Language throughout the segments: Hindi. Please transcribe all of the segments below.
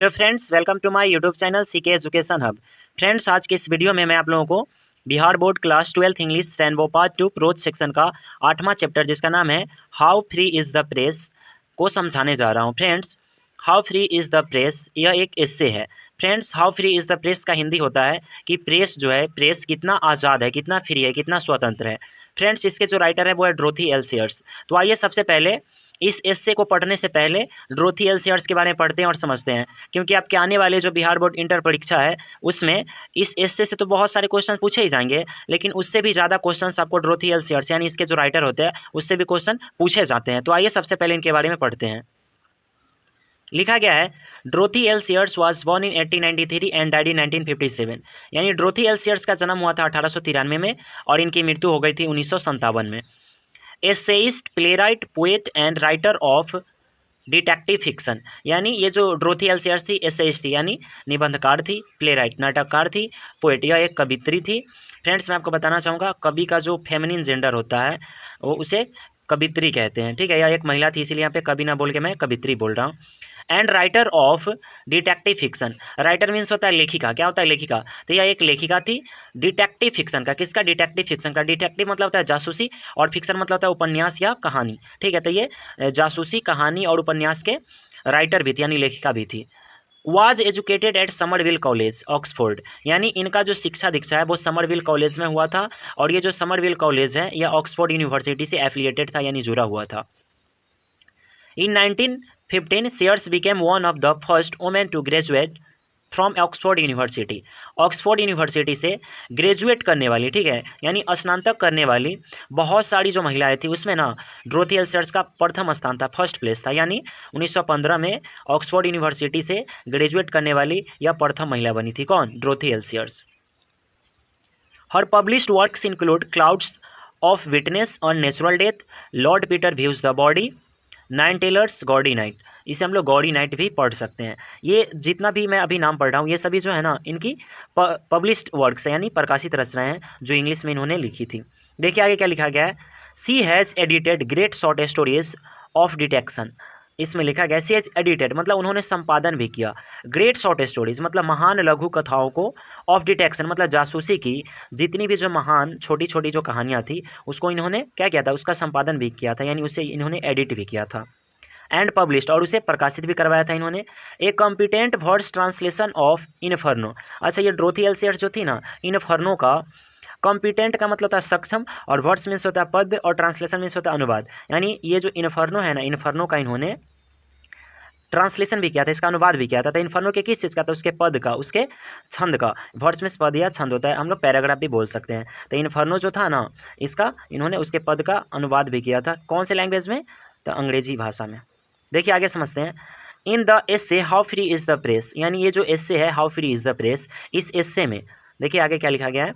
तो friends welcome to my YouTube channel C K education hub. Friends आज के इस वीडियो में मैं आप लोगों को Bihar board class 12 English rainbow part 2 prose section का 8वां चैप्टर जिसका नाम है how free is the press को समझाने जा रहा हूं। Friends how free is the press यह एक एस्से है। Friends how free is the press का हिंदी होता है कि प्रेस जो है प्रेस कितना आज़ाद है, कितना फ्री है, कितना स्वतंत्र है। फ्रेंड्स इसके जो राइटर है वो है ड्रोथी एल्सियर्स। तो आइए सबसे पहले इस एस्से को पढ़ने से पहले ड्रोथी एल्सियर्स के बारे में पढ़ते हैं और समझते हैं, क्योंकि आपके आने वाले जो बिहार बोर्ड इंटर परीक्षा है उसमें इस एस्से से तो बहुत सारे क्वेश्चन पूछे ही जाएंगे, लेकिन उससे भी ज़्यादा क्वेश्चंस आपको ड्रोथी एल्सियर्स यानी इसके जो राइटर होते हैं उससे भी क्वेश्चन पूछे जाते हैं। तो आइए सबसे पहले इनके बारे में पढ़ते हैं। लिखा गया है Dorothy L Sayers was born in 1893 and died in 1957। यानी ड्रोथी एल्सियर्स का जन्म हुआ था 1893 में और इनकी मृत्यु हो गई थी 1957 में। Essayist, playwright, poet and writer of detective fiction. यानी ये जो ड्रोथी एल्सियर्स थी एसेइस्ट थी यानी निबंधकार थी, प्लेराइट नाटककार थी, पोएट यह एक कवित्री थी। फ्रेंड्स मैं आपको बताना चाहूँगा कवि का जो फेमिनिन जेंडर होता है वो उसे कवित्री कहते हैं, ठीक है। यह एक महिला थी इसीलिए यहाँ पे कवि ना बोल के मैं कवित्री बोल रहा हूँ। And writer of detective fiction. Writer means होता है लेखिका। क्या होता है लेखिका? तो यह एक लेखिका थी डिटेक्टिव फिक्शन का। किसका? डिटेक्टिव फिक्शन का। डिटेक्टिव मतलब होता है जासूसी और फिक्शन मतलब होता है उपन्यास या कहानी, ठीक है। तो ये जासूसी, कहानी और उपन्यास के राइटर भी थी यानी लेखिका भी थी। Was educated eight Somerville college Oxford. यानी इनका जो शिक्षा दीक्षा है वो समरविल कॉलेज में हुआ था और ये जो समरविल कॉलेज है यह ऑक्सफोर्ड यूनिवर्सिटी से एफिलिएटेड था यानी जुड़ा हुआ था। In 1915, Sears became one of the first women to graduate from Oxford university. Oxford university से ग्रेजुएट करने वाली, ठीक है, यानी स्नातक करने वाली बहुत सारी जो महिलाएं थी उसमें ना ड्रोथी एल्सियर्स का प्रथम स्थान था, फर्स्ट प्लेस था। यानी 1915 में ऑक्सफोर्ड यूनिवर्सिटी से ग्रेजुएट करने वाली यह प्रथम महिला बनी थी। कौन? Dorothy L Sayers. Her published works include clouds of witness unnatural death, Lord Peter views the body, nine tailors, gaudy night. इसे हम लोग गॉडी नाइट भी पढ़ सकते हैं। ये जितना भी मैं अभी नाम पढ़ रहा हूँ ये सभी जो है ना इनकी पब्लिश्ड वर्क्स है यानी प्रकाशित रचनाएं हैं जो इंग्लिश में इन्होंने लिखी थी। देखिए आगे क्या लिखा गया है। She has edited great short stories of detection. इसमें लिखा गया सी हैज़ एडिटेड मतलब उन्होंने संपादन भी किया। ग्रेट शॉर्ट स्टोरीज मतलब महान लघु कथाओं को, ऑफ डिटेक्शन मतलब जासूसी की जितनी भी जो महान छोटी छोटी जो कहानियाँ थी उसको इन्होंने क्या किया था, उसका संपादन भी किया था यानी उसे इन्होंने एडिट भी किया था। एंड पब्लिश्ड और उसे प्रकाशित भी करवाया था इन्होंने। A competent words translation of Inferno. अच्छा ये ड्रोथी एल्सियर्स जो थी ना इनफर्नो का कॉम्पिटेंट का मतलब होता है सक्षम और वर्ड्स मीन्स होता है पद और ट्रांसलेशन मीन्स होता है अनुवाद। यानी ये जो इनफर्नो है ना इनफर्नो का इन्होंने ट्रांसलेशन भी किया था, इसका अनुवाद भी किया था। तो इनफर्नो के किस चीज़ का? तो उसके पद का, उसके छंद का। वर्ड्स में पद या छंद होता है, हम लोग पैराग्राफ भी बोल सकते हैं। तो इनफर्नो जो था ना इसका इन्होंने उसके पद का अनुवाद भी किया था। कौन से लैंग्वेज में? तो अंग्रेजी भाषा में। देखिए आगे समझते हैं। In the essay how free is the press. यानी ये जो एस्से है how free is the press, इस एस्से में देखिए आगे क्या लिखा गया है।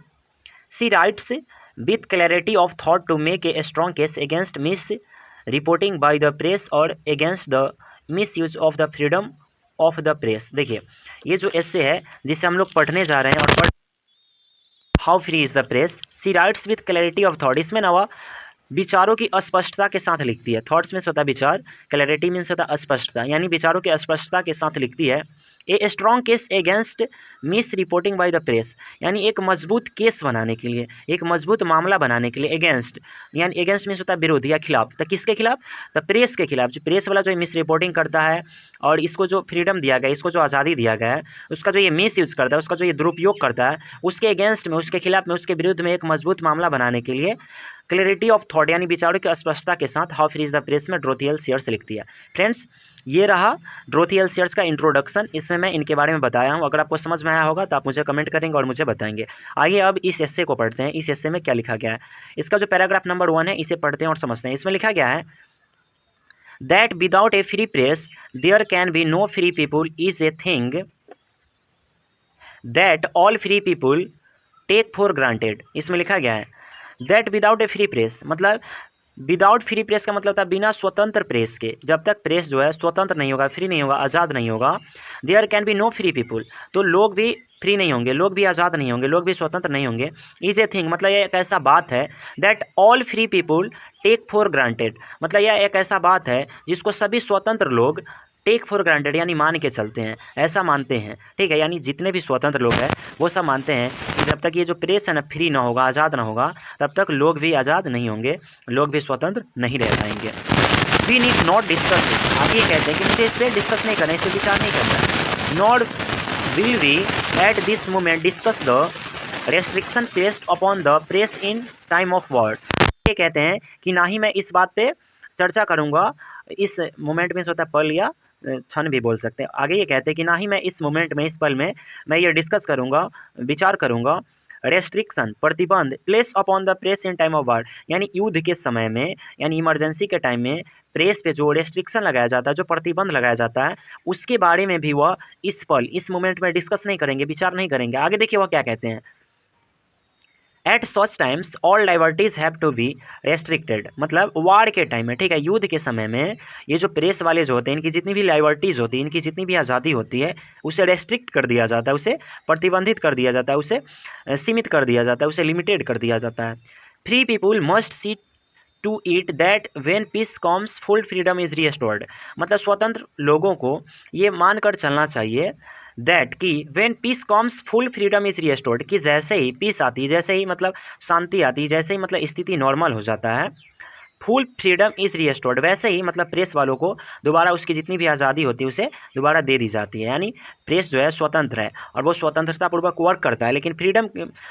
She writes with clarity of thought to make a strong case against misreporting by the press और against the misuse of the freedom of the press. देखिए ये जो एस्से है जिसे हम लोग पढ़ने जा रहे हैं और how free is the press, see writes with clarity of thought. इसमें ना वह विचारों की अस्पष्टता के साथ लिखती है। थॉट्स मीन्स होता है विचार, क्लैरिटी मीन्स होता है स्पष्टता, यानी विचारों की स्पष्टता के साथ लिखती है। ए strong case against misreporting by the press. यानी एक मजबूत केस बनाने के लिए, एक मजबूत मामला बनाने के लिए। अगेंस्ट यानी अगेंस्ट मीन्स होता है विरोध या खिलाफ। तो किसके खिलाफ? तो प्रेस के खिलाफ। जो प्रेस वाला जो मिस रिपोर्टिंग करता है और इसको जो फ्रीडम दिया गया है, इसको जो आज़ादी दिया गया है, उसका जो ये मिस यूज़ करता है, उसका जो ये दुरुपयोग करता है, उसके अगेंस्ट में, उसके खिलाफ में, उसके विरुद्ध में एक मजबूत मामला बनाने के लिए क्लैरिटी ऑफ थॉट यानी विचारों की स्पष्टता के साथ how free is the press में ड्रोथी एल्सियर्स लिखती है। फ्रेंड्स ये रहा ड्रोथी एल्सियर्स का इंट्रोडक्शन। इसमें मैं इनके बारे में बताया हूँ। अगर आपको समझ में आया होगा तो आप मुझे कमेंट करेंगे और मुझे बताएंगे। आइए अब इस एस्से को पढ़ते हैं। इस एस्से में क्या लिखा गया है, इसका जो पैराग्राफ नंबर 1 है इसे पढ़ते हैं और समझते हैं। इसमें लिखा गया है that without a free press there can be no free people is a thing that all free people take for granted. इसमें लिखा गया है that without a free press मतलब विदाउट फ्री प्रेस का मतलब था बिना स्वतंत्र प्रेस के। जब तक प्रेस जो है स्वतंत्र नहीं होगा, फ्री नहीं होगा, आज़ाद नहीं होगा, there can be no free people, तो लोग भी फ्री नहीं होंगे, लोग भी आज़ाद नहीं होंगे, लोग भी स्वतंत्र नहीं होंगे। इज ए थिंग मतलब यह एक ऐसा बात है that all free people take for granted मतलब यह एक ऐसा बात है जिसको सभी स्वतंत्र लोग टेक फॉर ग्रांटेड यानी मान के चलते हैं, ऐसा मानते हैं, ठीक है। यानी जितने भी स्वतंत्र लोग हैं वो सब मानते हैं कि जब तक ये जो प्रेस है ना फ्री ना होगा, आज़ाद ना होगा, तब तक लोग भी आज़ाद नहीं होंगे, लोग भी स्वतंत्र नहीं रह पाएंगे। वी नीड नॉट डिस्कस, आगे कहते हैं कि मुझे इस पर डिस्कस नहीं करना, इस पर विचार नहीं करना। Not will we at this moment discuss the restriction placed upon the press in time of war. ये कहते हैं कि ना ही मैं इस बात पे चर्चा करूँगा, इस मोमेंट में होता है पल या क्षण भी बोल सकते हैं। आगे ये कहते हैं कि ना ही मैं इस मोमेंट में, इस पल में मैं ये डिस्कस करूँगा, विचार करूँगा, रेस्ट्रिक्शन प्रतिबंध place upon the press in time of war, यानी युद्ध के समय में, यानी इमरजेंसी के टाइम में प्रेस पे जो रेस्ट्रिक्शन लगाया जाता है, जो प्रतिबंध लगाया जाता है, उसके बारे में भी वह इस पल, इस मोमेंट में डिस्कस नहीं करेंगे, विचार नहीं करेंगे। आगे देखिए वह क्या कहते हैं। At such times all liberties have to be restricted, मतलब वार के टाइम में, ठीक है, युद्ध के समय में ये जो प्रेस वाले जो होते हैं, इनकी जितनी भी लाइबर्टीज होती है, इनकी जितनी भी आज़ादी होती है, उसे रेस्ट्रिक्ट कर दिया जाता है, उसे प्रतिबंधित कर दिया जाता है, उसे सीमित कर दिया जाता है, उसे लिमिटेड कर दिया जाता है। Free people must see to it that when peace comes full freedom is restored, मतलब स्वतंत्र लोगों को ये मानकर चलना चाहिए दैट कि when peace comes full freedom is restored, कि जैसे ही पीस आती, जैसे ही मतलब शांति आती, जैसे ही मतलब स्थिति नॉर्मल हो जाता है, फुल फ्रीडम इज रिस्टोर्ड, वैसे ही मतलब प्रेस वालों को दोबारा उसकी जितनी भी आज़ादी होती है उसे दोबारा दे दी जाती है। यानी प्रेस जो है स्वतंत्र है और वो स्वतंत्रतापूर्वक वर्क करता है, लेकिन फ्रीडम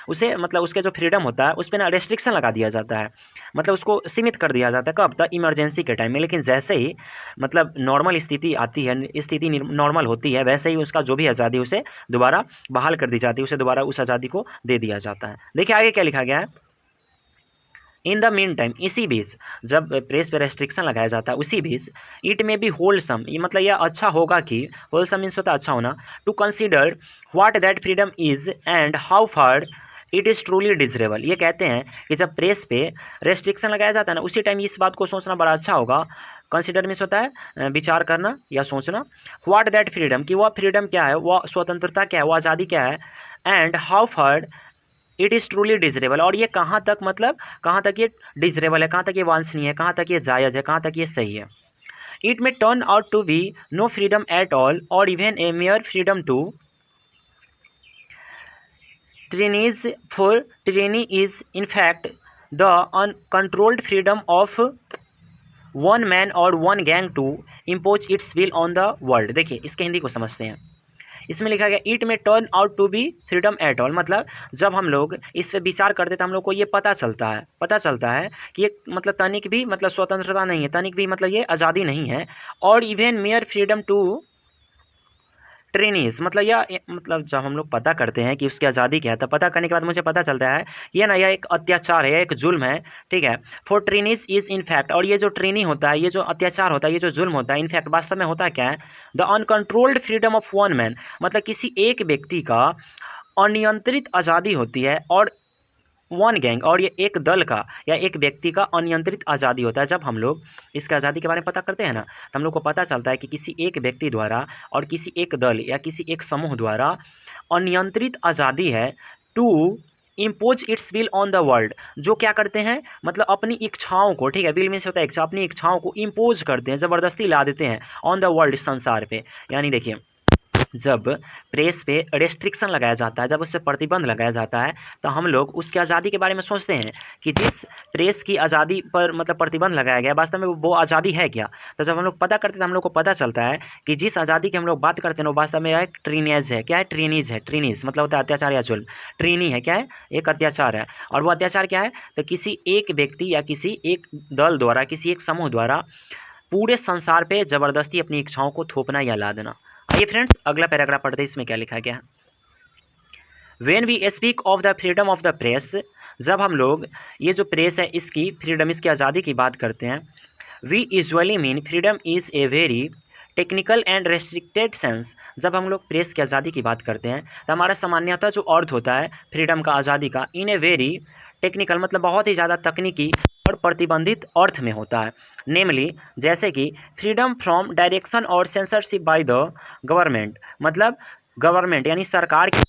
उसे मतलब उसके जो फ्रीडम होता है उस पर ना रेस्ट्रिक्शन लगा दिया जाता है, मतलब उसको सीमित कर दिया जाता है। कब तक? इमरजेंसी के टाइम में। लेकिन जैसे ही मतलब नॉर्मल स्थिति आती है, स्थिति नॉर्मल होती है, वैसे ही उसका जो भी आज़ादी उसे दोबारा बहाल कर दी जाती है, उसे दोबारा उस आज़ादी को दे दिया जाता है। देखिए आगे क्या लिखा गया है। इन द मीन टाइम, इसी बीच जब प्रेस पे रेस्ट्रिक्शन लगाया जाता है उसी बीच, इट में बी होलसम, ये मतलब यह अच्छा होगा कि, होलसम मीन्स होता है अच्छा होना, to consider what that freedom is and how far it is truly desirable. ये कहते हैं कि जब प्रेस पे रेस्ट्रिक्शन लगाया जाता है ना, उसी टाइम इस बात को सोचना बड़ा अच्छा होगा। कंसिडर मीन्स होता है विचार करना या सोचना। व्हाट दैट फ्रीडम, कि वह फ्रीडम क्या है, वह स्वतंत्रता क्या है, वह आज़ादी क्या है, and how far it is truly desirable, और ये कहाँ तक, मतलब कहाँ तक ये डिजरेबल है, कहाँ तक ये वांछनीय है, कहाँ तक ये जायज़ है, कहाँ तक ये सही है। It may turn out to be no freedom at all और even a mere freedom to tyrannize, for tyranny is in fact the uncontrolled freedom of one man और one gang to impose its will on the world. देखिए इसके हिंदी को समझते हैं। इसमें लिखा गया it may turn out to be freedom at all, मतलब जब हम लोग इस पर विचार करते तो हम लोग को ये पता चलता है कि ये मतलब तनिक भी मतलब स्वतंत्रता नहीं है, तनिक भी मतलब ये आज़ादी नहीं है। और even mere freedom to tyrannise, मतलब यह मतलब जब हम लोग पता करते हैं कि उसकी आज़ादी क्या है, तब पता करने के बाद मुझे पता चलता है ये ना, यह एक अत्याचार है, यह एक जुल्म है, ठीक है। For trainees is in fact, और ये जो ट्रेनी होता है, ये जो अत्याचार होता है, ये जो जुल्म होता है, इनफैक्ट वास्तव में होता क्या है, the uncontrolled freedom of one man, मतलब किसी एक व्यक्ति का अनियंत्रित आज़ादी होती है, और वन गैंग, और ये एक दल का या एक व्यक्ति का अनियंत्रित आज़ादी होता है। जब हम लोग इसकी आज़ादी के बारे में पता करते हैं ना, तो हम लोग को पता चलता है कि किसी एक व्यक्ति द्वारा और किसी एक दल या किसी एक समूह द्वारा अनियंत्रित आज़ादी है to impose its will on the world, जो क्या करते हैं, मतलब अपनी इच्छाओं को, ठीक है, विल में से होता है इच्छा, अपनी इच्छाओं को इम्पोज करते हैं, ज़बरदस्ती ला देते हैं ऑन द वर्ल्ड, संसार पे। यानी देखिए जब प्रेस पे रेस्ट्रिक्शन लगाया जाता है, जब उस पर प्रतिबंध लगाया जाता है, तो हम लोग उसकी आज़ादी के बारे में सोचते हैं कि जिस प्रेस की आज़ादी पर मतलब प्रतिबंध लगाया गया वास्तव में वो आज़ादी है क्या। तो जब हम लोग पता करते हैं तो हम लोग को पता चलता है कि जिस आज़ादी की हम लोग बात करते हैं वो वास्तव में एक ट्रीनेज है। क्या है? ट्रीनीज है। ट्रीनीज मतलब होता है अत्याचार या जुल्म। ट्रीनी है क्या है? एक अत्याचार है। और वो अत्याचार क्या है? तो किसी एक व्यक्ति या किसी एक दल द्वारा, किसी एक समूह द्वारा पूरे संसार पे ज़बरदस्ती अपनी इच्छाओं को थोपना या ला देना। आइए फ्रेंड्स अगला पैराग्राफ पढ़ते हैं, इसमें क्या लिखा गया है। When we speak of the freedom of the press, जब हम लोग ये जो प्रेस है इसकी फ्रीडम, इसकी आज़ादी की बात करते हैं, we usually mean freedom is a very technical and restricted sense. जब हम लोग प्रेस की आज़ादी की बात करते हैं तो हमारा सामान्यतः जो अर्थ होता है फ्रीडम का, आज़ादी का, इन ए वेरी टेक्निकल मतलब बहुत ही ज़्यादा तकनीकी और प्रतिबंधित अर्थ में होता है। नेमली जैसे कि फ्रीडम फ्रॉम डायरेक्शन और सेंसरशिप बाय द गवर्नमेंट, मतलब गवर्नमेंट यानी सरकार की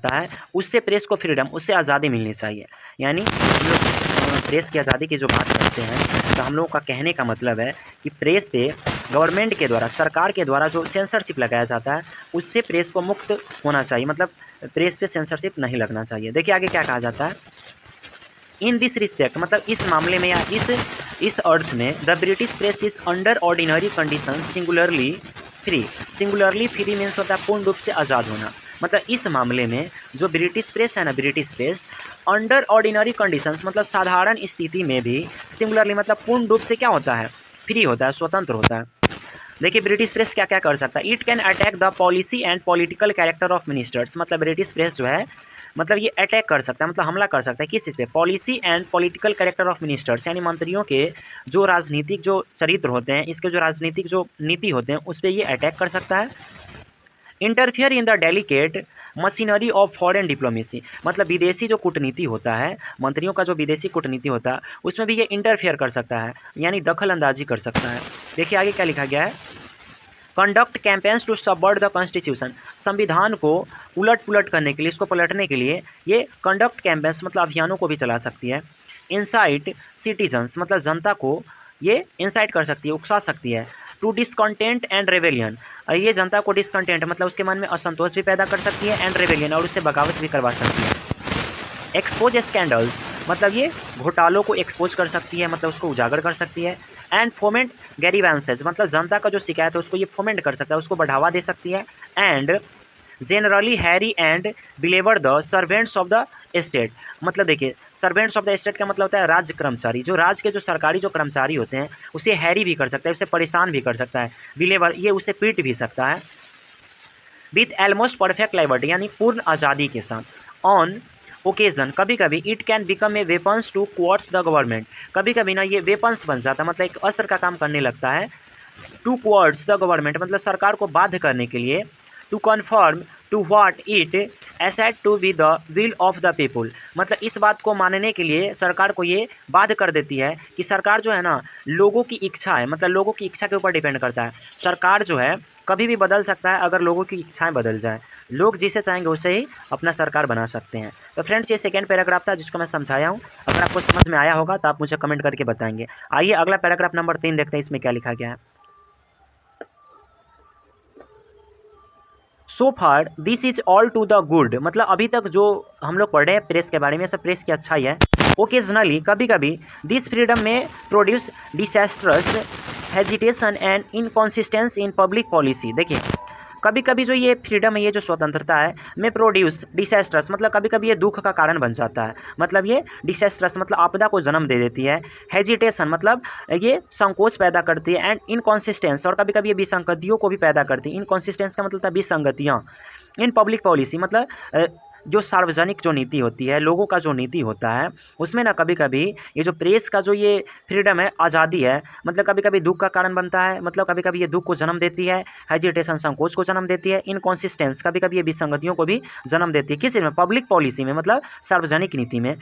है उससे प्रेस को फ्रीडम, उससे आज़ादी मिलनी चाहिए। यानी प्रेस की आज़ादी की जो बात करते हैं तो हम लोगों का कहने का मतलब है कि प्रेस पे गवर्नमेंट के द्वारा, सरकार के द्वारा जो सेंसरशिप लगाया जाता है उससे प्रेस को मुक्त होना चाहिए, मतलब प्रेस पे सेंसरशिप नहीं लगना चाहिए। देखिए आगे क्या कहा जाता है, इन दिस रिस्पेक्ट, मतलब इस मामले में या इस अर्थ में the British press is under ordinary condition singularly free. Singularly free means होता है पूर्ण रूप से आज़ाद होना। मतलब इस मामले में जो ब्रिटिश प्रेस है ना, British press under ordinary conditions मतलब साधारण स्थिति में भी, सिंगुलरली मतलब पूर्ण रूप से क्या होता है, फ्री होता है, स्वतंत्र होता है। देखिए ब्रिटिश प्रेस क्या क्या कर सकता है, it can attack the policy and political character of ministers. मतलब ब्रिटिश प्रेस जो है मतलब ये अटैक कर सकता है, मतलब हमला कर सकता है किस चीज़ पे, policy and political character of ministers, यानी मंत्रियों के जो राजनीतिक जो चरित्र होते हैं, इसके जो राजनीतिक जो नीति होते हैं उस पर ये अटैक कर सकता है। Interfere in the delicate machinery of foreign diplomacy, मतलब विदेशी जो कूटनीति होता है, मंत्रियों का जो विदेशी कूटनीति होता है उसमें भी ये इंटरफियर कर सकता है, यानी दखल अंदाजी कर सकता है। देखिए आगे क्या लिखा गया है, conduct campaigns to subvert the constitution, संविधान को उलट पुलट करने के लिए, इसको पलटने के लिए ये कंडक्ट कैंपेन्स मतलब अभियानों को भी चला सकती है। इंसाइट सिटीजन्स, मतलब जनता को ये इंसाइट कर सकती है, उकसा सकती है। टू डिसकंटेंट एंड रेवेलियन, ये जनता को डिसकंटेंट मतलब उसके मन में असंतोष भी पैदा कर सकती है, एंड रेवेलियन और उससे बगावत भी करवा सकती है। एक्सपोज स्कैंडल्स, मतलब ये घोटालों को एक्सपोज कर सकती है, मतलब उसको उजागर कर सकती है। एंड फोमेंट ग्रीवेंसेस, मतलब जनता का जो शिकायत है उसको ये फोमेंट कर सकता है, उसको बढ़ावा दे सकती है। And generally harry and belabour the servants of the state, मतलब देखिए सर्वेंट्स ऑफ द स्टेट का मतलब होता है राज्य कर्मचारी, जो राज्य के जो सरकारी जो कर्मचारी होते हैं उसे हैरी भी कर सकता है, उसे परेशान भी कर सकता है। बिलेवर ये उसे पीट भी सकता है। विथ ऑलमोस्ट परफेक्ट लिबर्टी, यानी पूर्ण आज़ादी के साथ। ऑन ओकेजन, कभी कभी it can become a weapons to coerce the government, कभी कभी ना ये वेपन्स बन जाता है, मतलब एक अस्त्र का काम करने लगता है। टू क्वार्ट्स द गवर्नमेंट, मतलब सरकार को बाध्य करने के लिए। To confirm to what it asserts to be the will of the people, मतलब इस बात को मानने के लिए सरकार को ये बाध्य कर देती है कि सरकार जो है ना लोगों की इच्छा है, मतलब लोगों की इच्छा के ऊपर डिपेंड करता है। सरकार जो है कभी भी बदल सकता है, अगर लोगों की इच्छाएं बदल जाए, लोग जिसे चाहेंगे उसे ही अपना सरकार बना सकते हैं। तो फ्रेंड्स ये सेकेंड पैराग्राफ था जिसको मैं समझाया हूँ, अगर आपको समझ में आया होगा तो आप मुझे कमेंट करके बताएंगे। आइए अगला पैराग्राफ नंबर 3 देखते हैं, इसमें क्या लिखा गया है। So far this is all to the good, मतलब अभी तक जो हम लोग पढ़ रहे हैं प्रेस के बारे में, सब प्रेस की अच्छाई है। ओकेजनली, कभी कभी this freedom may produce disastrous hesitation and inconsistence in public policy. देखिए कभी कभी जो ये फ्रीडम है, ये जो स्वतंत्रता है, में प्रोड्यूस डिसेस्ट्रस, मतलब कभी कभी ये दुख का कारण बन जाता है, मतलब ये डिसेस्ट्रस मतलब आपदा को जन्म दे देती है। हेजिटेशन मतलब ये संकोच पैदा करती है। एंड इनकॉन्सिस्टेंस, और कभी कभी ये विसंगतियों को भी पैदा करती है। इनकॉन्सिस्टेंस का मतलब था विसंगतियाँ। इन पब्लिक पॉलिसी मतलब जो सार्वजनिक जो नीति होती है, लोगों का जो नीति होता है, उसमें ना कभी कभी ये जो प्रेस का जो ये फ्रीडम है, आज़ादी है, मतलब कभी कभी दुख का कारण बनता है, मतलब कभी कभी ये दुख को जन्म देती है। हेजिटेशन संकोच को जन्म देती है। इनकॉन्सिस्टेंस कभी कभी ये विसंगतियों को भी जन्म देती है। किस में, पब्लिक पॉलिसी में, मतलब सार्वजनिक नीति में।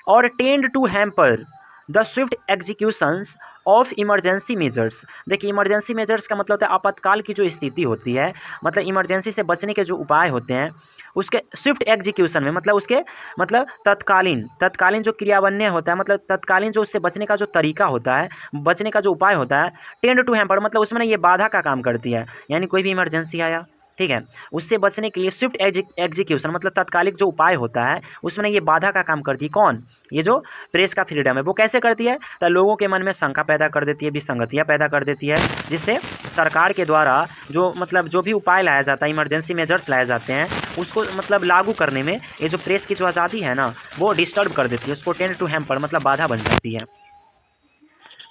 और tend to hamper the swift executions of emergency measures. देखिए इमरजेंसी मेजर्स का मतलब होता है आपातकाल की जो स्थिति होती है, मतलब इमरजेंसी से बचने के जो उपाय होते हैं उसके स्विफ्ट एग्जीक्यूशन में, मतलब उसके मतलब तत्कालीन जो क्रियान्वयन होता है, मतलब तत्कालीन जो उससे बचने का जो तरीका होता है, बचने का जो उपाय होता है। टेंड टू हैम्पर मतलब उसमें ना ये बाधा का काम करती है, यानी कोई भी इमरजेंसी आया, ठीक है, उससे बचने के लिए स्विफ्ट एग्जीक्यूशन मतलब तत्कालिक जो उपाय होता है उसमें ये बाधा का काम करती है। कौन, ये जो प्रेस का फ्रीडम है। वो कैसे करती है, तो लोगों के मन में शंका पैदा कर देती है, विसंगतियाँ पैदा कर देती है, जिससे सरकार के द्वारा जो मतलब जो भी उपाय लाया जाता है, इमरजेंसी मेजर्स लाए जाते हैं, उसको मतलब लागू करने में ये जो प्रेस की जो आज़ादी है ना वो डिस्टर्ब कर देती है, उसको टेंड टू हैम्पर मतलब बाधा बन जाती है।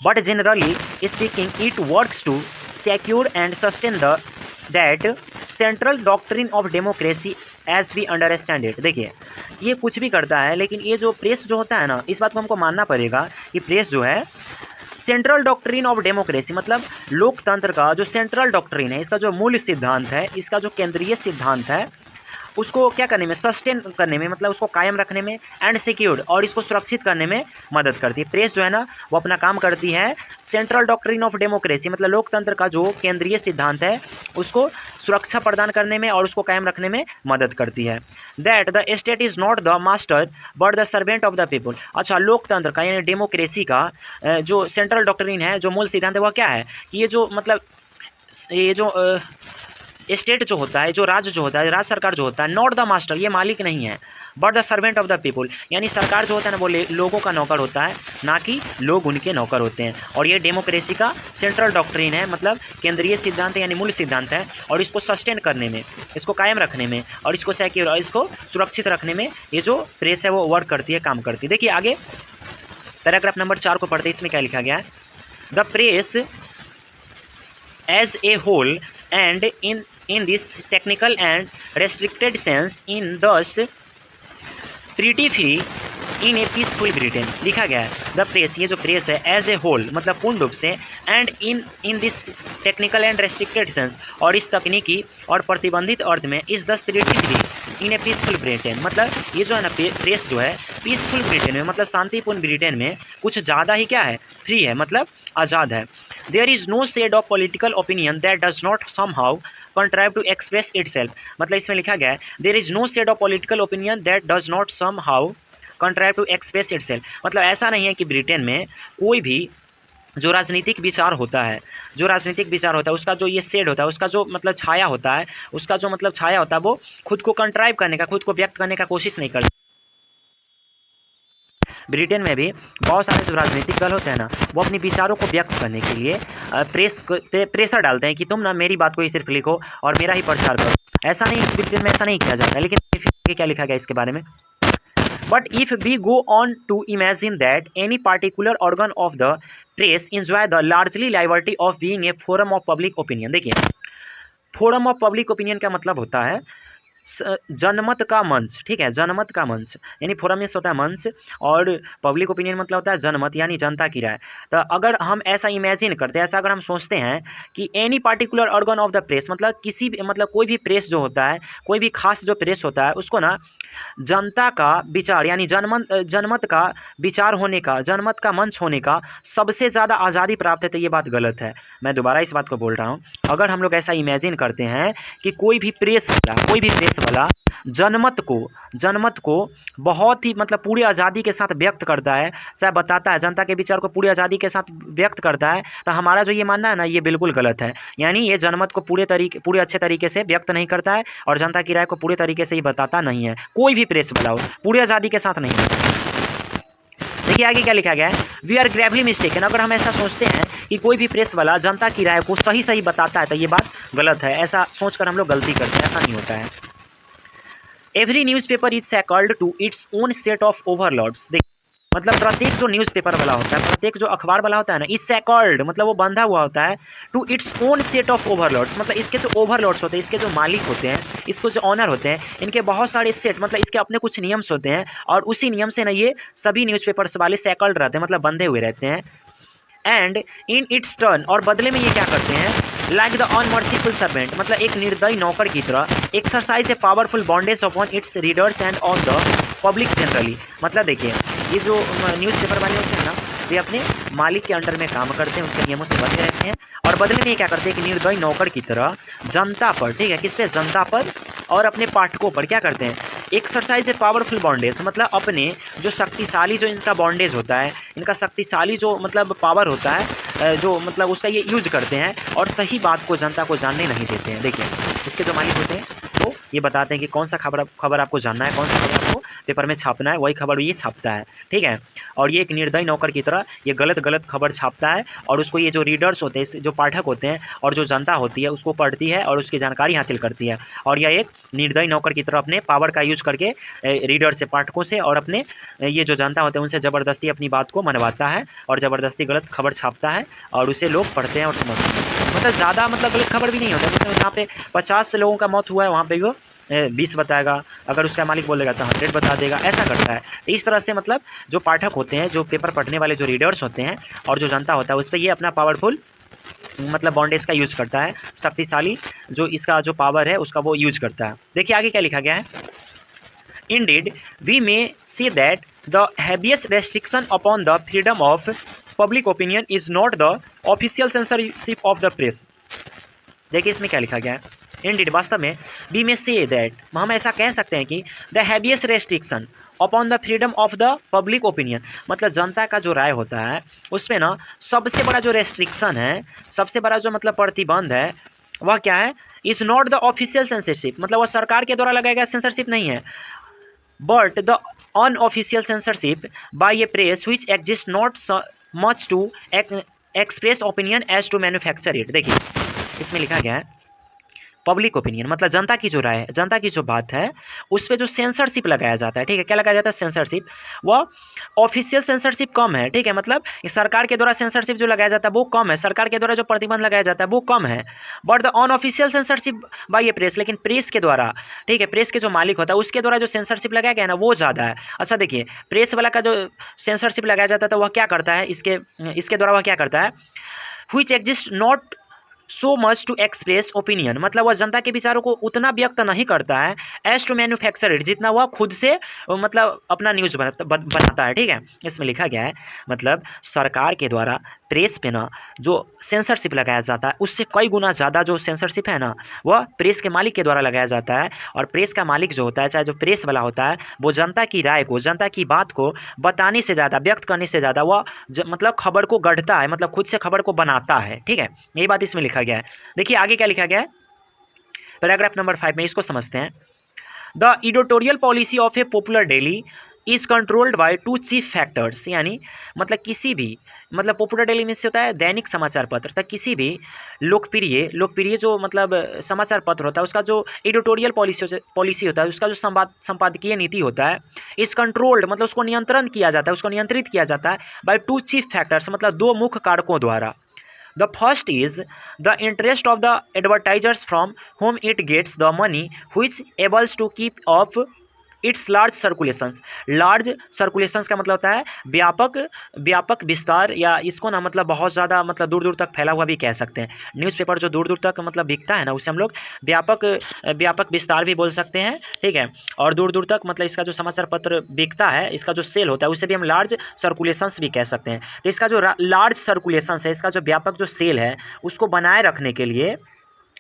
But generally speaking it works to secure and sustain the that central doctrine of democracy as we understand it. देखिए ये कुछ भी करता है, लेकिन ये जो प्रेस जो होता है ना, इस बात को हमको मानना पड़ेगा कि प्रेस जो है सेंट्रल डॉक्ट्रिन ऑफ डेमोक्रेसी मतलब लोकतंत्र का जो सेंट्रल डॉक्ट्रिन है, इसका जो मूल सिद्धांत है, इसका जो केंद्रीय सिद्धांत है, उसको क्या करने में, सस्टेन करने में, मतलब उसको कायम रखने में, एंड सिक्योर्ड, और इसको सुरक्षित करने में मदद करती है। प्रेस जो है ना वो अपना काम करती है सेंट्रल डॉक्ट्रिन ऑफ डेमोक्रेसी, मतलब लोकतंत्र का जो केंद्रीय सिद्धांत है उसको सुरक्षा प्रदान करने में और उसको कायम रखने में मदद करती है। That the state is not the master but the servant of the people. अच्छा, लोकतंत्र का यानी डेमोक्रेसी का जो सेंट्रल डॉक्ट्रिन है, जो मूल सिद्धांत है, वह क्या है कि ये जो मतलब ये जो स्टेट जो होता है, जो राज्य जो होता है, राज्य सरकार जो होता है, नॉट द मास्टर, ये मालिक नहीं है, but the servant of the people, यानी सरकार जो होता है ना वो लोगों का नौकर होता है, ना कि लोग उनके नौकर होते हैं। और ये डेमोक्रेसी का सेंट्रल डॉक्ट्रिन है, मतलब केंद्रीय सिद्धांत यानी मूल सिद्धांत है, और इसको सस्टेन करने में, इसको कायम रखने में, और इसको सिक्योर और इसको सुरक्षित रखने में ये जो प्रेस है वो वर्क करती है, काम करती है। देखिए आगे पैराग्राफ नंबर 4 को पढ़ते, इसमें क्या लिखा गया है। The press as a whole and in this technical and restricted sense in thus pretty free in a peaceful Britain, लिखा गया है द प्रेस, ये जो प्रेस है एज ए होल मतलब पूर्ण रूप से, and in this technical and restricted sense, और इस तकनीकी और प्रतिबंधित अर्थ में, इस the pretty free in A peaceful Britain, मतलब ये जो है ना प्रेस जो है पीसफुल ब्रिटेन में, मतलब शांतिपूर्ण ब्रिटेन में कुछ ज़्यादा ही क्या है, फ्री है, मतलब आज़ाद है। There is no shade of political opinion that does not somehow contrive to express itself, मतलब इसमें लिखा गया है there is no shade of political opinion that does not somehow contrive to express itself, मतलब ऐसा नहीं है कि ब्रिटेन में कोई भी जो राजनीतिक विचार होता है, जो राजनीतिक विचार होता है उसका जो ये शेड होता है, उसका जो मतलब छाया होता है, उसका जो मतलब छाया होता है वो खुद को कंट्राइव करने का, खुद को व्यक्त करने का कोशिश नहीं करता। ब्रिटेन में भी बहुत सारे जो राजनीतिक दल होते हैं ना वो अपने विचारों को व्यक्त करने के लिए प्रेशर डालते हैं कि तुम ना मेरी बात को ही सिर्फ लिखो और मेरा ही प्रचार करो। ऐसा नहीं, ब्रिटेन में ऐसा नहीं किया जाता, लेकिन क्या लिखा गया इसके बारे में। But if we go on to imagine that any particular organ of the press enjoy the largely liberty of being a forum of public opinion, देखिए फोरम ऑफ पब्लिक ओपिनियन का मतलब होता है जनमत का मंच, ठीक है, जनमत का मंच, यानी फोरम में होता है मंच, और पब्लिक ओपिनियन मतलब होता है जनमत यानी जनता की राय। तो अगर हम ऐसा इमेजिन करते हैं, ऐसा अगर हम सोचते हैं कि any particular organ of the press, मतलब किसी भी, मतलब कोई भी प्रेस जो होता है, कोई भी खास जो प्रेस होता है उसको ना जनता का विचार यानी जनमत का विचार होने का, जनमत का मंच होने का सबसे ज़्यादा आज़ादी प्राप्त है, तो ये बात गलत है। मैं दोबारा इस बात को बोल रहा हूँ, अगर हम लोग ऐसा इमेजिन करते हैं कि कोई भी प्रेस वाला जनमत को बहुत ही मतलब पूरी आज़ादी के साथ व्यक्त करता है, चाहे बताता है, जनता के विचार को पूरी आज़ादी के साथ व्यक्त करता है, तो हमारा जो ये मानना है ना ये बिल्कुल गलत है। यानी ये जनमत को पूरे अच्छे तरीके से व्यक्त नहीं करता है और जनता की राय को पूरे तरीके से ही बताता नहीं है, कोई भी प्रेस वाला हो पूरी आज़ादी के साथ नहीं है। देखिए आगे क्या लिखा गया है, वी आर ग्रेवली मिस्टेकन, अगर हम ऐसा सोचते हैं कि कोई भी प्रेस वाला जनता की राय को सही बताता है तो ये बात गलत है, ऐसा सोचकर हम लोग गलती करते हैं, ऐसा नहीं होता है। Every newspaper is shackled to its own set of overlords, मतलब प्रत्येक जो न्यूज़पेपर वाला होता है, प्रत्येक जो अखबार वाला होता है ना, इज शैकल्ड मतलब वो बंधा हुआ होता है to its own set of overlords, मतलब इसके जो ओवरलॉर्ड्स होते हैं, इसके जो मालिक होते हैं, इसको जो ऑनर होते हैं, इनके बहुत सारे सेट, मतलब इसके अपने कुछ नियम्स होते हैं, और उसी नियम से ना ये सभी न्यूज़पेपर्स वाले शैकल्ड रहते हैं, मतलब बंधे हुए रहते हैं। एंड इन इट्स टर्न, और बदले में ये क्या करते हैं, लाइक द अनमर्सीफुल सर्वेंट, मतलब एक निर्दयी नौकर की तरह, exercise a powerful bondage upon its readers and on the public generally, मतलब देखिए ये जो न्यूज़पेपर वाले होते हैं ना वे अपने मालिक के अंडर में काम करते हैं, उसके नियमों से बंधे रहते हैं, और बदले में ये क्या करते हैं कि निर्दयी नौकर की तरह जनता पर, ठीक है, किस पे, जनता पर और अपने पाठकों पर क्या करते हैं, एक्सरसाइज ए पावरफुल बॉन्डेज, मतलब अपने जो शक्तिशाली जो इनका बॉन्डेज होता है, इनका शक्तिशाली जो मतलब पावर होता है, जो मतलब उसका ये यूज करते हैं और सही बात को जनता को जानने नहीं देते हैं। देखिए इसके जो मालिक होते हैं तो ये बताते हैं कि कौन सा खबर आपको जानना है, कौन सा खबर आपको पेपर में छापना है, वही खबर ये छापता है, ठीक है। और ये एक निर्दयी नौकर की तरह ये गलत खबर छापता है, और उसको ये जो रीडर्स होते हैं, जो पाठक होते हैं और जो जनता होती है उसको पढ़ती है और उसकी जानकारी हासिल करती है, और यह एक निर्दयी नौकर की तरह अपने पावर का यूज करके रीडर से, पाठकों से और अपने ये जो जनता होते हैं उनसे ज़बरदस्ती अपनी बात को मनवाता है और ज़बरदस्ती गलत खबर छापता है, और उसे लोग पढ़ते हैं और समझते हैं। मतलब ज़्यादा मतलब गलत खबर भी नहीं होता, जैसे जहाँ पे 50 लोगों का मौत हुआ है वहाँ पे वो 20 बताएगा, अगर उसका मालिक बोलेगा तो 100 बता देगा, ऐसा करता है। तो इस तरह से मतलब जो पाठक होते हैं, जो पेपर पढ़ने वाले जो रीडर्स होते हैं और जो जनता होता है उस पर ये अपना पावरफुल मतलब बॉन्डेज का यूज करता है, शक्तिशाली जो इसका जो पावर है उसका वो यूज करता है। देखिए आगे क्या लिखा गया है, Indeed, we may say that the heaviest restriction upon the freedom of public opinion is not the official censorship of the press। देखिए इसमें क्या लिखा गया है, Indeed वास्तव में, we may say that हम ऐसा कह सकते हैं कि the heaviest restriction upon the freedom of the public opinion, मतलब जनता का जो राय होता है उसमें ना सबसे बड़ा जो रेस्ट्रिक्शन है, सबसे बड़ा जो मतलब प्रतिबंध है वह क्या है, is not the official censorship, मतलब वह सरकार के द्वारा लगाया गया सेंसरशिप नहीं है, but the unofficial censorship by a press which exist not much to express opinion as to manufacture it. देखिए इसमें लिखा गया है पब्लिक ओपिनियन, मतलब जनता की जो राय है, जनता की जो बात है उस पर जो सेंसरशिप लगाया जाता है, ठीक है, क्या लगाया जाता है सेंसरशिप, वह ऑफिशियल सेंसरशिप कम है, ठीक है, मतलब सरकार के द्वारा सेंसरशिप जो लगाया जाता है वो कम है, सरकार के द्वारा जो प्रतिबंध लगाया जाता है वो कम है, but the unofficial censorship by a press, लेकिन प्रेस के द्वारा, ठीक है, प्रेस के जो मालिक होता है उसके द्वारा जो सेंसरशिप लगाया गया है ना वो ज़्यादा है। अच्छा देखिए प्रेस वाला का जो सेंसरशिप लगाया जाता है तो वह क्या करता है, इसके द्वारा वह क्या करता है, which exist not so much to express opinion, मतलब वह जनता के विचारों को उतना व्यक्त नहीं करता है एज टू मैन्युफैक्चर इट, जितना वह खुद से मतलब अपना न्यूज़ बनाता है, ठीक है। इसमें लिखा गया है मतलब सरकार के द्वारा प्रेस पे ना जो सेंसरशिप लगाया जाता है उससे कई गुना ज़्यादा जो सेंसरशिप है ना वह प्रेस के मालिक के द्वारा लगाया जाता है, और प्रेस का मालिक जो होता है, चाहे जो प्रेस वाला होता है, वो जनता की राय को, जनता की बात को बताने से ज़्यादा, व्यक्त करने से ज़्यादा वह मतलब खबर को गढ़ता है, मतलब खुद से खबर को बनाता है, ठीक है, यही बात इसमें लिखा गया है। देखिए आगे क्या लिखा गया है, पैराग्राफ नंबर 5 में, इसको समझते हैं। The editorial policy of A popular daily is controlled by two chief factors, यानी मतलब किसी भी, मतलब पॉपुलर डेली में से होता है दैनिक समाचार पत्र, तक किसी भी लोकप्रिय जो मतलब समाचार पत्र होता है उसका जो एडिटोरियल पॉलिसी होता है, उसका जो संपादकीय नीति होता है, इज कंट्रोल्ड मतलब उसको नियंत्रण किया जाता है, उसको नियंत्रित किया जाता है बाय टू चीफ फैक्टर्स, मतलब दो मुख्य कारकों द्वारा। The first is the interest of the advertisers from whom it gets the money, which able to keep up it's large circulations. Large circulations का मतलब होता है व्यापक विस्तार, या इसको ना मतलब बहुत ज़्यादा मतलब दूर दूर तक फैला हुआ भी कह सकते हैं। न्यूज़पेपर जो दूर दूर तक मतलब बिकता है ना उसे हम लोग व्यापक विस्तार भी बोल सकते हैं, ठीक है, और दूर दूर तक मतलब इसका जो समाचार पत्र बिकता है, इसका जो सेल होता है उसे भी हम लार्ज सर्कुलेशंस भी कह सकते हैं। तो इसका जो लार्ज सर्कुलेशंस है, इसका जो व्यापक जो सेल है उसको बनाए रखने के लिए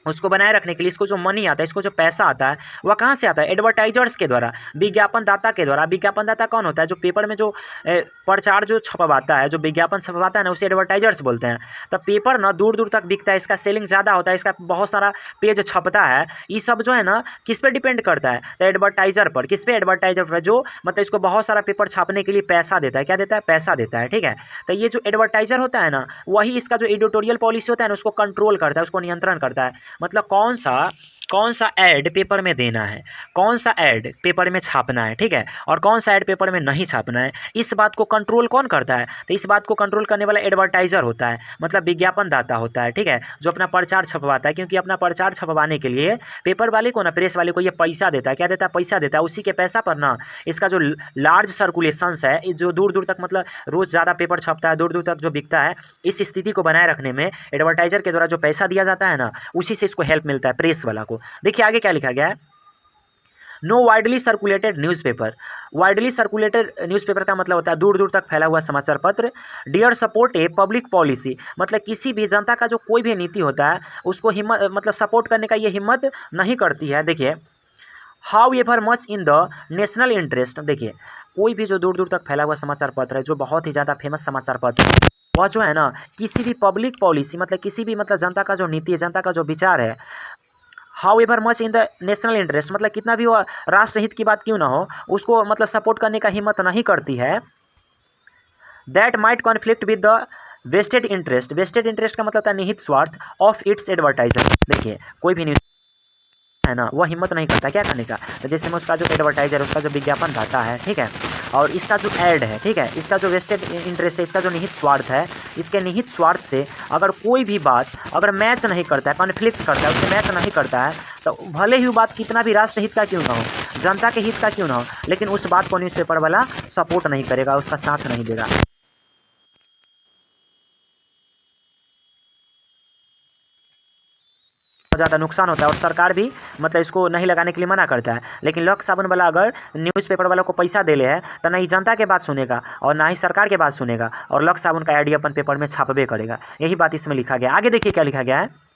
इसको जो मनी आता है, इसको जो पैसा आता है वह कहाँ से आता है, एडवर्टाइजर्स के द्वारा, विज्ञापन दाता के द्वारा। विज्ञापन दाता कौन होता है, जो पेपर में जो प्रचार जो छपवाता है, जो विज्ञापन छपवाता है ना उसे एडवर्टाइजर्स बोलते हैं। तो पेपर ना दूर दूर तक बिकता है, इसका सेलिंग ज़्यादा होता है, इसका बहुत सारा पेज छपता है, ये सब जो है ना किस पे डिपेंड करता है, तो एडवर्टाइजर पर। किस पे, एडवर्टाइजर पर, जो मतलब इसको बहुत सारा पेपर छापने के लिए पैसा देता है। क्या देता है, पैसा देता है, ठीक है। तो ये जो एडवर्टाइजर होता है ना वही इसका जो एडिटोरियल पॉलिसी होता है ना उसको कंट्रोल करता है, उसको नियंत्रण करता है, मतलब कौन सा ऐड पेपर में देना है, कौन सा ऐड पेपर में छापना है, ठीक है, और कौन सा ऐड पेपर में नहीं छापना है, इस बात को कंट्रोल कौन करता है, तो इस बात को कंट्रोल करने वाला एडवर्टाइजर होता है, मतलब विज्ञापन दाता होता है, ठीक है, जो अपना प्रचार छपवाता है। क्योंकि अपना प्रचार छपवाने के लिए पेपर वाले को ना, प्रेस वाले को ये पैसा देता है। क्या देता है, पैसा देता है। उसी के पैसा पर ना इसका जो लार्ज सर्कुलेशंस है, जो दूर दूर तक मतलब रोज़ ज़्यादा पेपर छपता है, दूर दूर तक जो बिकता है, इस स्थिति को बनाए रखने में एडवर्टाइजर के द्वारा जो पैसा दिया जाता है ना उसी से इसको हेल्प मिलता है, प्रेस वाला को। देखिए आगे क्या लिखा गया है, no widely circulated newspaper. Widely circulated newspaper का मतलब होता है दूर दूर तक फैला हुआ समाचार पत्र। Dear support a public policy, मतलब किसी भी जनता का जो कोई भी नीति होता है उसको हिम्मत मतलब सपोर्ट करने का ये हिम्मत नहीं करती है। देखिए how ever much in the national interest. देखिए कोई भी जो दूर दूर तक फैला हुआ समाचार पत्र है, जो बहुत ही ज़्यादा फेमस समाचार पत्र है, वह जो है ना किसी भी पब्लिक पॉलिसी मतलब किसी भी मतलब जनता का जो नीति है, जनता का जो विचार है, how ever much in the national interest, मतलब कितना भी वो राष्ट्रहित की बात क्यों ना हो, उसको मतलब सपोर्ट करने का हिम्मत नहीं करती है। That might conflict with the vested interest. Vested interest का मतलब होता है निहित स्वार्थ ऑफ इट्स एडवर्टाइजर। देखिए कोई भी न्यूज़ है ना वह हिम्मत नहीं करता क्या करने का, तो जैसे में उसका जो एडवर्टाइजर, उसका जो विज्ञापन दाता है, ठीक है, और इसका जो ऐड है, ठीक है, इसका जो वेस्टेड इंटरेस्ट है, इसका जो निहित स्वार्थ है, इसके निहित स्वार्थ से अगर कोई भी बात अगर मैच नहीं करता है, कॉन्फ्लिक्ट करता है, उससे मैच नहीं करता है, तो भले ही वो बात कितना भी राष्ट्रहित का क्यों ना हो, जनता के हित का क्यों ना हो, लेकिन उस बात को न्यूज़पेपर वाला सपोर्ट नहीं करेगा, उसका साथ नहीं देगा। ज़्यादा नुकसान होता है और सरकार भी मतलब इसको नहीं लगाने के लिए मना करता है। लेकिन लक्स साबुन वाला अगर न्यूज़पेपर वालों को पैसा दे ले है तो ना ही जनता के बात सुनेगा और ना ही सरकार के बात सुनेगा और लक्स साबुन का आइडिया अपन पेपर में छापबे करेगा। यही बात इसमें लिखा गया। आगे देखिए क्या लिखा गया है।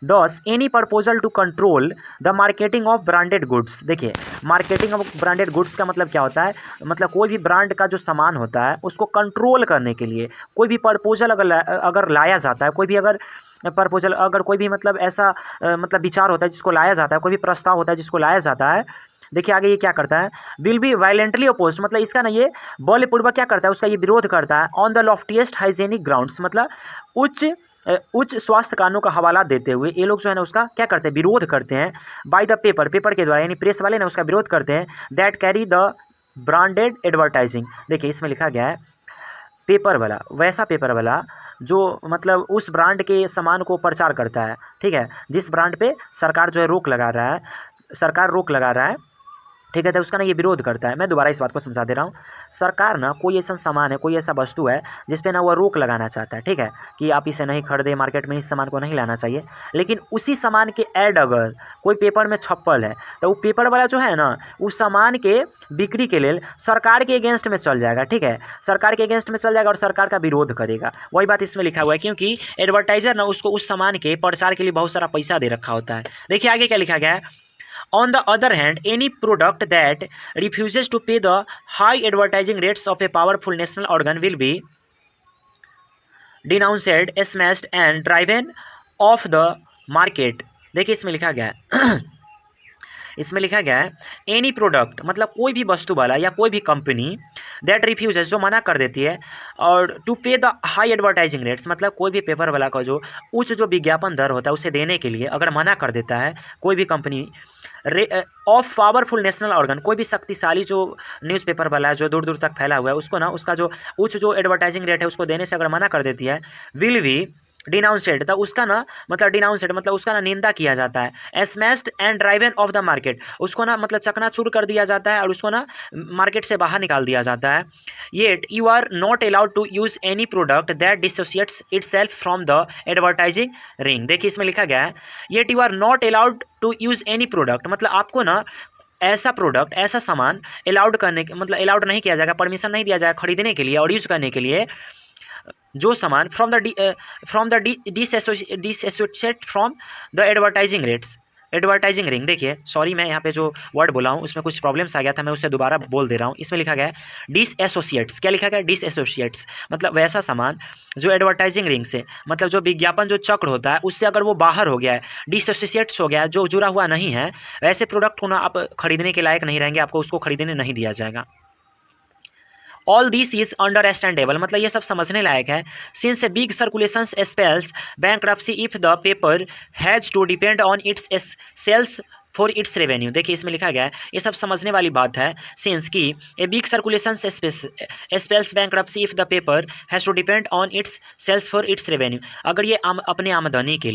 Thus, any proposal to control the marketing of branded goods। देखिए मार्केटिंग ऑफ ब्रांडेड गुड्स का मतलब क्या होता है, मतलब कोई भी ब्रांड का जो सामान होता है उसको कंट्रोल करने के लिए कोई भी प्रपोजल अगर लाया जाता है, कोई भी अगर प्रपोजल अगर कोई भी मतलब ऐसा मतलब विचार होता है जिसको लाया जाता है, कोई भी प्रस्ताव होता है जिसको लाया जाता है। देखिए आगे ये क्या करता है, विल बी वायलेंटली अपोज, मतलब इसका ना ये बलपूर्वक क्या करता है, उसका ये विरोध करता है on the loftiest hygienic grounds, मतलब उच्च स्वास्थ्य कानूनों का हवाला देते हुए ये लोग जो है ना उसका क्या करते हैं, विरोध करते हैं बाय द पेपर के द्वारा, यानी प्रेस वाले ना उसका विरोध करते हैं that carry the branded advertising. देखिए इसमें लिखा गया है पेपर वाला, वैसा पेपर वाला जो मतलब उस ब्रांड के सामान को प्रचार करता है, ठीक है, जिस ब्रांड पे सरकार जो है रोक लगा रहा है, सरकार रोक लगा रहा है, ठीक है, तो उसका ना ये विरोध करता है। मैं दोबारा इस बात को समझा दे रहा हूँ। सरकार ना कोई ऐसा सामान है, कोई ऐसा वस्तु है जिस पे ना वो रोक लगाना चाहता है, ठीक है, कि आप इसे नहीं खरीदे, मार्केट में इस सामान को नहीं लाना चाहिए। लेकिन उसी सामान के ऐड अगर कोई पेपर में छपल है तो वो पेपर वाला जो है ना उस सामान के बिक्री के लिए सरकार के अगेंस्ट में चल जाएगा, ठीक है, सरकार के अगेंस्ट में चल जाएगा और सरकार का विरोध करेगा। वही बात इसमें लिखा हुआ है, क्योंकि एडवर्टाइजर ना उसको उस सामान के प्रचार के लिए बहुत सारा पैसा दे रखा होता है। देखिए आगे क्या लिखा गया है। On the other hand, any product that refuses to pay the high advertising rates of a powerful national organ will be denounced, smashed and driven off the market। देखिए इसमें लिखा गया है इसमें लिखा गया है एनी प्रोडक्ट, मतलब कोई भी वस्तु वाला या कोई भी कंपनी दैट रिफ्यूजेस, जो मना कर देती है, और टू पे द हाई एडवर्टाइजिंग रेट्स, मतलब कोई भी पेपर वाला का जो उच्च जो विज्ञापन दर होता है उसे देने के लिए अगर मना कर देता है कोई भी company of powerful national organ, कोई भी शक्तिशाली जो न्यूज़पेपर वाला है जो दूर दूर तक फैला हुआ है उसको ना उसका जो उच्च जो एडवर्टाइजिंग रेट है उसको देने से अगर मना कर देती है, विल बी डिनाउंसेड, तो उसका ना मतलब डिनाउंसेड मतलब उसका ना निंदा किया जाता है, smashed and driven of the market, उसको ना मतलब चकनाचूर कर दिया जाता है और उसको ना मार्केट से बाहर निकाल दिया जाता है। Yet you are not allowed to use any product that dissociates itself from the advertising ring. देखिए इसमें लिखा गया है yet you are not allowed to use any product, मतलब आपको ना ऐसा प्रोडक्ट ऐसा सामान अलाउड करने मतलब अलाउड नहीं किया जाएगा, परमिशन नहीं दिया जाएगा खरीदने के लिए और यूज़ करने के लिए, जो सामान from the dissociate from the advertising rates advertising ring. देखिए सॉरी मैं यहाँ पे जो वर्ड बोला हूँ उसमें कुछ प्रॉब्लम्स आ गया था, मैं उससे दोबारा बोल दे रहा हूँ। इसमें लिखा गया है डिसएसोसिएट्स, क्या लिखा गया है, डिसएसोसिएट्स, मतलब वैसा सामान जो एडवर्टाइजिंग रिंग से मतलब जो विज्ञापन जो चक्र होता है उससे अगर वो बाहर हो गया है, डिसएसोसिएट्स हो गया है, जो जुड़ा हुआ नहीं है, वैसे प्रोडक्ट को ना आप खरीदने के लायक नहीं रहेंगे, आपको उसको खरीदने नहीं दिया जाएगा। ऑल दिस इज अंडरस्टैंडेबल, मतलब ये सब समझने लायक है। Since a big circulation spells bankruptcy if the paper has to depend on its sales for its revenue. देखिए इसमें लिखा गया है ये सब समझने वाली बात है। सिंस की a big circulation spells bankruptcy if the paper has to depend on its sales for its revenue, अगर ये अपने आमदनी के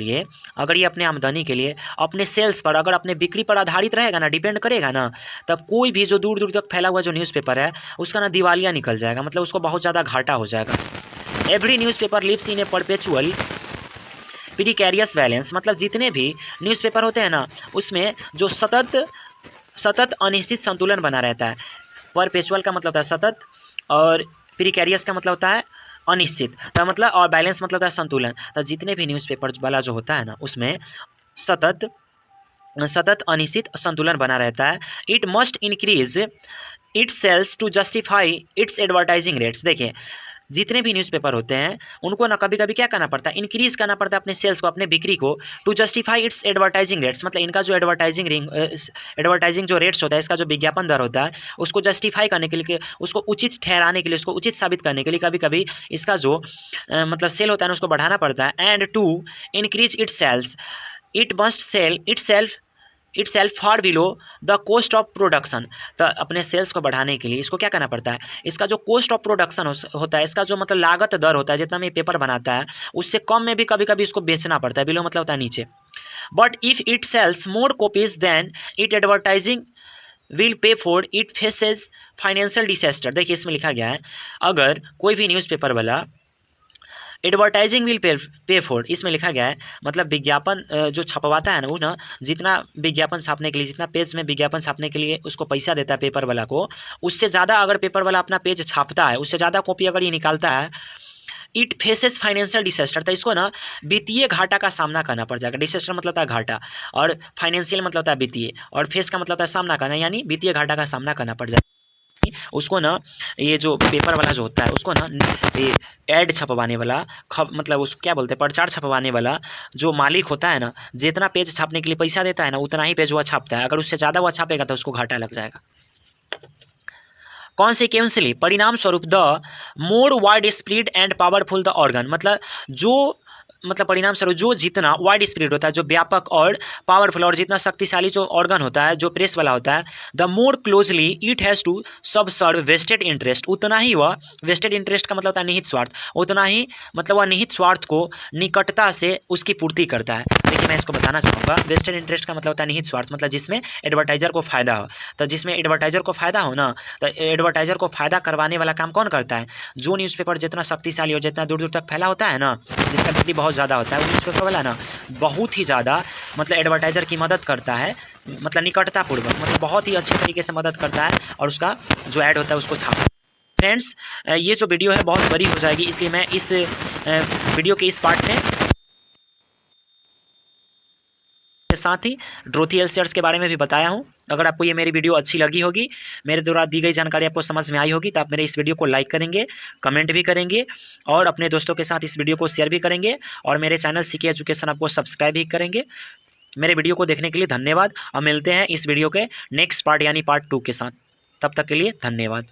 लिए अपने सेल्स पर अगर अपने बिक्री पर आधारित रहेगा ना, डिपेंड करेगा ना, तब कोई भी जो दूर दूर तक फैला हुआ जो न्यूज़पेपर है उसका ना दिवालिया निकल जाएगा, मतलब उसको बहुत ज़्यादा घाटा हो जाएगा। Every newspaper lives in a perpetual precarious balance, मतलब जितने भी न्यूज़पेपर होते हैं ना उसमें जो सतत अनिश्चित संतुलन बना रहता है। परपेचुअल का मतलब होता है सतत और प्रीकैरियस का मतलब होता है अनिश्चित, तो मतलब और बैलेंस मतलब होता है संतुलन। तो जितने भी न्यूज़पेपर वाला जो होता है ना उसमें सतत अनिश्चित संतुलन बना रहता है। It must increase its sales to justify its advertising rates. देखिए जितने भी न्यूज़पेपर होते हैं उनको ना कभी कभी क्या करना पड़ता है, इंक्रीज़ करना पड़ता है अपने सेल्स को, अपने बिक्री को, to justify its advertising rates, मतलब इनका जो एडवर्टाइजिंग जो रेट्स होता है, इसका जो विज्ञापन दर होता है उसको जस्टिफाई करने के लिए, उसको उचित ठहराने के लिए, उसको उचित साबित करने के लिए कभी कभी इसका जो मतलब सेल होता है ना उसको बढ़ाना पड़ता है। And to increase its sales it must sell itself far below the cost of production, तो अपने सेल्स को बढ़ाने के लिए इसको क्या करना पड़ता है, इसका जो कॉस्ट ऑफ प्रोडक्शन होता है, इसका जो मतलब लागत दर होता है, जितना में पेपर बनाता है उससे कम में भी कभी कभी इसको बेचना पड़ता है, बिलो मतलब होता है नीचे। But if it sells more copies than it advertising will pay for it faces financial disaster. देखिए इसमें लिखा गया है अगर कोई भी न्यूज़पेपर वाला एडवर्टाइजिंग विल पे फॉर, इसमें लिखा गया है मतलब विज्ञापन जो छपवाता है ना वो ना जितना विज्ञापन छापने के लिए, जितना पेज में विज्ञापन छापने के लिए उसको पैसा देता है पेपर वाला को, उससे ज़्यादा अगर पेपर वाला अपना पेज छापता है, उससे ज़्यादा कॉपी अगर ये निकालता है, इट फेसेस फाइनेंशियल डिसेस्टर, तो इसको ना वित्तीय घाटा का सामना करना पड़ जाएगा। डिसेस्टर मतलब होता है घाटा, और फाइनेंशियल मतलब होता है वित्तीय, और फेस का मतलब होता है सामना करना, यानी वित्तीय घाटा का सामना करना पड़ जाएगा। उसको ना ये जो पेपर वाला जो होता है उसको ना ये ऐड छपवाने वाला मतलब उसको क्या बोलते हैं, प्रचार छपवाने वाला जो मालिक होता है ना, जितना पेज छापने के लिए पैसा देता है ना उतना ही पेज वह छापता है, अगर उससे ज़्यादा वह छापेगा तो उसको घाटा लग जाएगा। कॉन्सिक्वेंसली, परिणाम स्वरूप, the more wide spread and powerful the organ, मतलब जो मतलब परिणाम स्वरूप जो जितना वाइड स्प्रेड होता है, जो व्यापक और पावरफुल और जितना शक्तिशाली जो ऑर्गन होता है, जो प्रेस वाला होता है, the more closely it has to subserve vested interest, उतना ही वह वेस्टेड इंटरेस्ट का मतलब होता है निहित स्वार्थ, उतना ही मतलब वह निहित स्वार्थ को निकटता से उसकी पूर्ति करता है। देखिए मैं इसको बताना चाहूँगा, वेस्टेड इंटरेस्ट का मतलब होता है निहित स्वार्थ, मतलब जिसमें एडवर्टाइजर को फायदा हो, तो जिसमें एडवर्टाइजर को फायदा हो ना, तो एडवर्टाइजर को फायदा करवाने वाला काम कौन करता है, जो न्यूज़पेपर जितना शक्तिशाली हो, जितना दूर दूर तक फैला होता है ना, जिसका बिक्री बहुत ज़्यादा होता है, वो न्यूज़पेपर वाला ना बहुत ही ज़्यादा मतलब एडवर्टाइजर की मदद करता है, मतलब निकटतापूर्वक, मतलब बहुत ही अच्छे तरीके से मदद करता है, और उसका जो ऐड होता है उसको छापता है। फ्रेंड्स ये जो वीडियो है बहुत बड़ी हो जाएगी, इसलिए मैं इस वीडियो के इस पार्ट में के साथ ही ड्रोथी एल्सर्स के बारे में भी बताया हूं। अगर आपको ये मेरी वीडियो अच्छी लगी होगी, मेरे द्वारा दी गई जानकारी आपको समझ में आई होगी, तो आप मेरे इस वीडियो को लाइक करेंगे, कमेंट भी करेंगे, और अपने दोस्तों के साथ इस वीडियो को शेयर भी करेंगे, और मेरे चैनल सीके एजुकेशन आपको सब्सक्राइब भी करेंगे। मेरे वीडियो को देखने के लिए धन्यवाद, और मिलते हैं इस वीडियो के नेक्स्ट पार्ट यानी पार्ट 2 के साथ। तब तक के लिए धन्यवाद।